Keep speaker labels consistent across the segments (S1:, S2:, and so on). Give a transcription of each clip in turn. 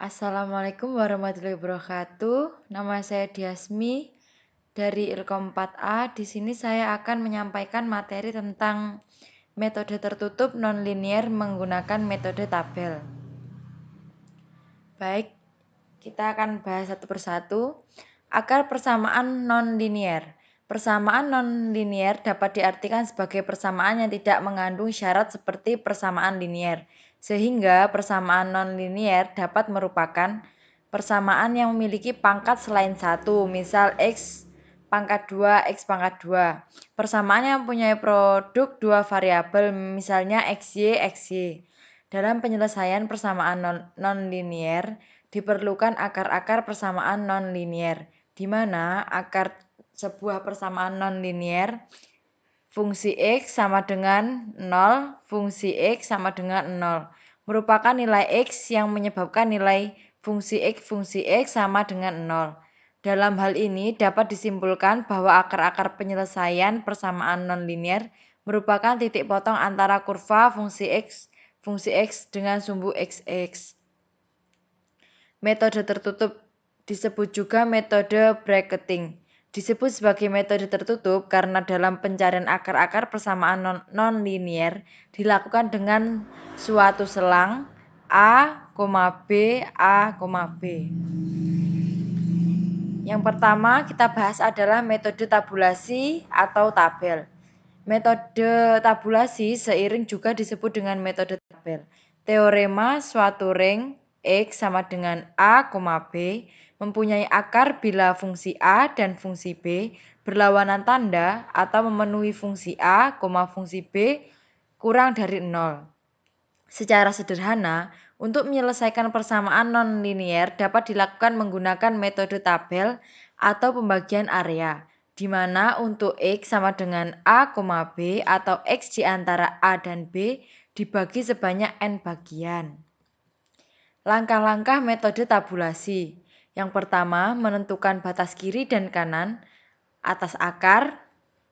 S1: Assalamualaikum warahmatullahi wabarakatuh. Nama saya Diasmi dari Ilkom 4A. Di sini saya akan menyampaikan materi tentang metode tertutup nonlinier menggunakan metode tabel. Baik, kita akan bahas satu persatu. Akar persamaan nonlinier. Persamaan nonlinier dapat diartikan sebagai persamaan yang tidak mengandung syarat seperti persamaan linier. Sehingga persamaan nonlinier dapat merupakan persamaan yang memiliki pangkat selain satu, misal X pangkat 2, X pangkat 2. Persamaan yang mempunyai produk dua variabel, misalnya XY, XY. Dalam penyelesaian persamaan nonlinier, diperlukan akar-akar persamaan nonlinier, di mana akar sebuah persamaan nonlinier fungsi X sama dengan 0, fungsi X sama dengan 0, merupakan nilai X yang menyebabkan nilai fungsi X sama dengan 0. Dalam hal ini dapat disimpulkan bahwa akar-akar penyelesaian persamaan nonlinier merupakan titik potong antara kurva fungsi X dengan sumbu XX. Metode tertutup disebut juga metode bracketing. Disebut sebagai metode tertutup karena dalam pencarian akar-akar persamaan nonlinier dilakukan dengan suatu selang A, B, A, B. Yang pertama kita bahas adalah metode tabulasi atau tabel. Metode tabulasi seiring juga disebut dengan metode tabel. Teorema suatu ring X sama dengan A, B mempunyai akar bila fungsi A dan fungsi B berlawanan tanda atau memenuhi fungsi A, fungsi B kurang dari 0. Secara sederhana, untuk menyelesaikan persamaan nonlinier dapat dilakukan menggunakan metode tabel atau pembagian area, di mana untuk X sama dengan A, B atau X di antara A dan B dibagi sebanyak N bagian. Langkah-langkah metode tabulasi. Yang pertama, menentukan batas kiri dan kanan atas akar,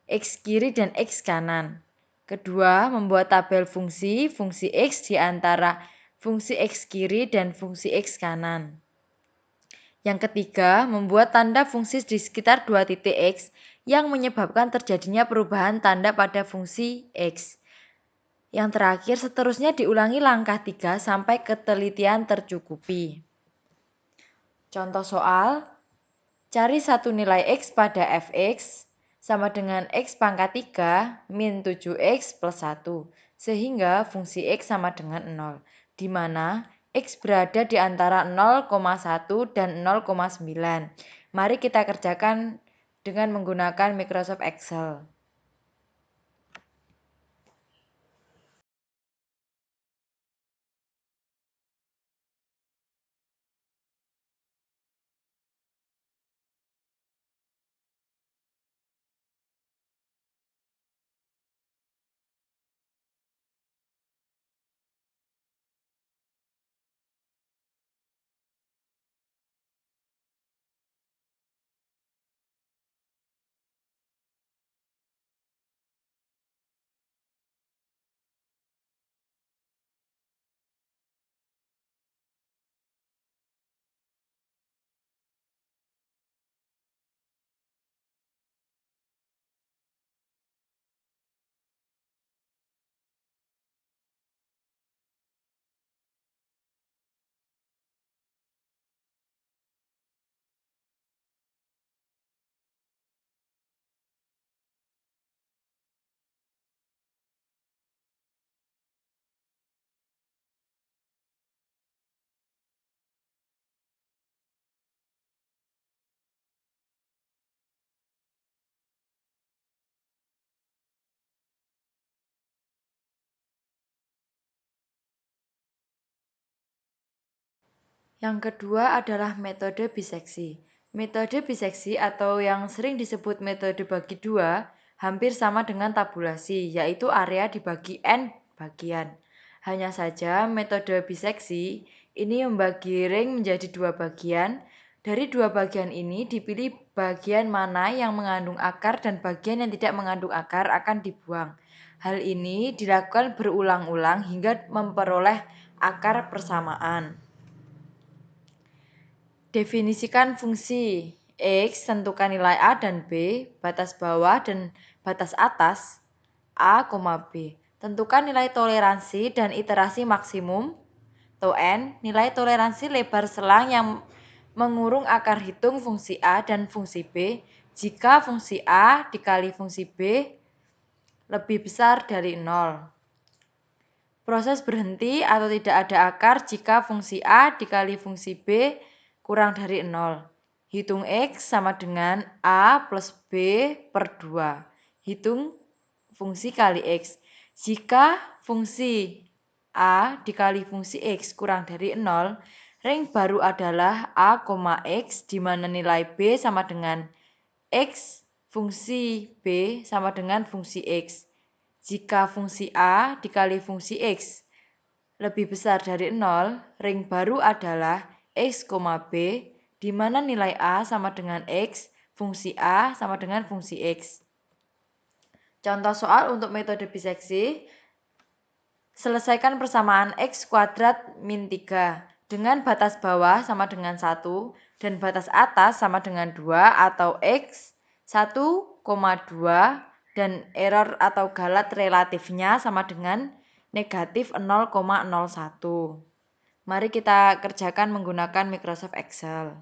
S1: X kiri dan X kanan. Kedua, membuat tabel fungsi X di antara fungsi X kiri dan fungsi X kanan. Yang ketiga, membuat tanda fungsi di sekitar dua titik X yang menyebabkan terjadinya perubahan tanda pada fungsi X. Yang terakhir, seterusnya diulangi langkah 3 sampai ketelitian tercukupi. Contoh soal, cari satu nilai X pada Fx sama dengan X pangkat 3 min 7X plus 1, sehingga fungsi X sama dengan 0, di mana X berada di antara 0,1 dan 0,9. Mari kita kerjakan dengan menggunakan Microsoft Excel. Yang kedua adalah metode biseksi. Metode biseksi atau yang sering disebut metode bagi dua hampir sama dengan tabulasi, yaitu area dibagi N bagian. Hanya saja metode biseksi ini membagi ring menjadi dua bagian. Dari dua bagian ini dipilih bagian mana yang mengandung akar dan bagian yang tidak mengandung akar akan dibuang. Hal ini dilakukan berulang-ulang hingga memperoleh akar persamaan. Definisikan fungsi. X, tentukan nilai A dan B, batas bawah dan batas atas, A, B. Tentukan nilai toleransi dan iterasi maksimum, atau N, nilai toleransi lebar selang yang mengurung akar hitung fungsi A dan fungsi B jika fungsi A dikali fungsi B lebih besar dari 0. Proses berhenti atau tidak ada akar jika fungsi A dikali fungsi B kurang dari 0. Hitung X sama dengan A plus B per 2. Hitung fungsi kali X. Jika fungsi A dikali fungsi X kurang dari 0, ring baru adalah A, X di mana nilai B sama dengan X fungsi B sama dengan fungsi X. Jika fungsi A dikali fungsi X lebih besar dari 0, ring baru adalah X, B, di mana nilai A sama dengan X, fungsi A sama dengan fungsi X. Contoh soal untuk metode biseksi, selesaikan persamaan X kuadrat min 3 dengan batas bawah sama dengan 1 dan batas atas sama dengan 2 atau X 1,2 dan error atau galat relatifnya sama dengan negatif 0,01. Mari kita kerjakan menggunakan Microsoft Excel.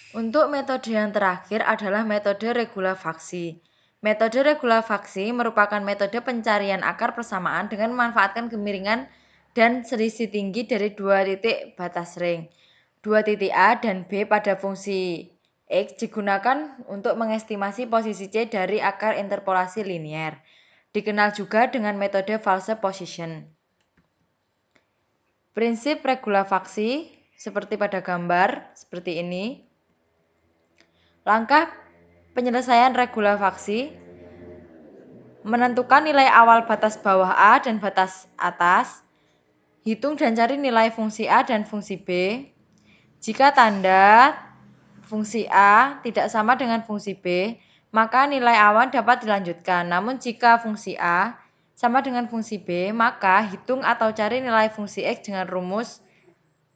S1: Untuk metode yang terakhir adalah metode regulafaksi. Metode regulafaksi merupakan metode pencarian akar persamaan dengan memanfaatkan kemiringan dan selisih tinggi dari dua titik batas ring. Dua titik A dan B pada fungsi X digunakan untuk mengestimasi posisi C dari akar interpolasi linier. Dikenal juga dengan metode false position. Prinsip regulafaksi seperti pada gambar seperti ini. Langkah penyelesaian regulafaksi menentukan nilai awal batas bawah A dan batas atas. Hitung dan cari nilai fungsi A dan fungsi B. Jika tanda fungsi A tidak sama dengan fungsi B, maka nilai awan dapat dilanjutkan. Namun jika fungsi A sama dengan fungsi B, maka hitung atau cari nilai fungsi X dengan rumus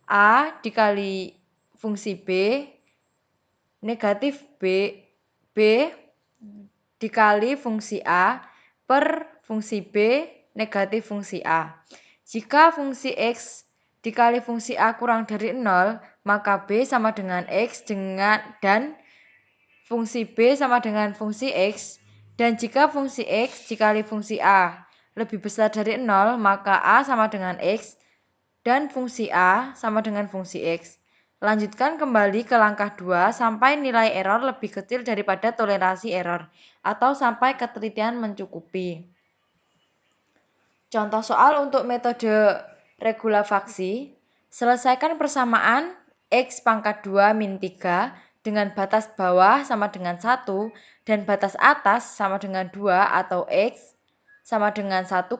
S1: A dikali fungsi B negatif B dikali fungsi A per fungsi B negatif fungsi A. Jika fungsi X dikali fungsi A kurang dari 0, maka B sama dengan X dan fungsi B sama dengan fungsi X. Dan jika fungsi X dikali fungsi A lebih besar dari 0, maka A sama dengan X dan fungsi A sama dengan fungsi X. Lanjutkan kembali ke langkah 2 sampai nilai error lebih kecil daripada toleransi error atau sampai ketelitian mencukupi. Contoh soal untuk metode regulafaksi. Selesaikan persamaan X pangkat 2 min 3 dengan batas bawah sama dengan 1 dan batas atas sama dengan 2 atau X sama dengan 1,2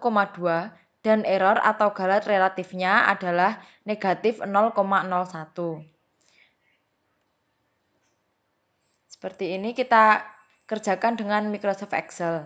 S1: dan error atau galat relatifnya adalah negatif 0,01. Seperti ini kita kerjakan dengan Microsoft Excel.